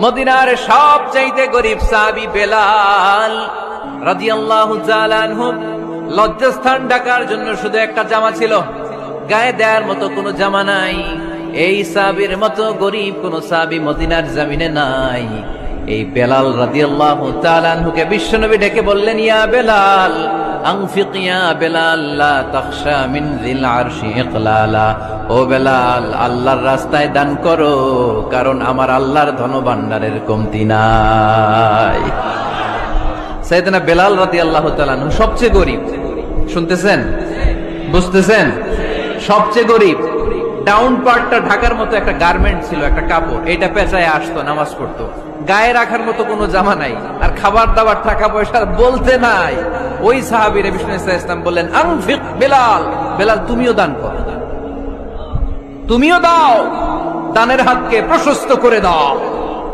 মদিনার সবচাইতে গরিব সাহাবী বেলাল রাদিয়াল্লাহু তাআলা আনহু লজ্জাস্থান ঢাকার জন্য শুধু একটা জামা ছিল, গায়ে দেওয়ার মতো কোনো জামা নাই। এই সাহাবীর মতো গরিব কোন সাহাবী মদিনার জমিনে নাই। এই বেলাল রাদিয়াল্লাহু তাআলা আনহুকে বিশ্বনবী ডেকে বললেন, ইয়া বেলাল আনফিক ইয়া বেলাল লা তাখশা মিন যিল আরশি ইকলালা। ও বেলাল, আল্লাহর রাস্তায় দান করো, কারণ আমার আল্লাহর ধনভাণ্ডারের কমতি নাই। সাইয়েদনা বেলাল রাদিয়াল্লাহু তাআলা আনহু সবচেয়ে গরিব। শুনতেছেন, বুঝতেছেন? সবচেয়ে গরিব। ডাউন পার্টটা ঢাকার মতো একটা গার্মেন্ট ছিল, একটা কাপড়, এটা পেঁচায় আসতো, নামাজ পড়তো। গায়ে রাখার মতো কোনো জামা নাই, আর খাবার দাবার টাকা পয়সা বলতে নাই। ওই সাহাবীর বিষ্ণু ইসলাম বললেন, আনফিক বেলাল, বেলাল তুমিও দান করো, তুমিও দাও, দানের হাতকে প্রশস্ত করে দাও।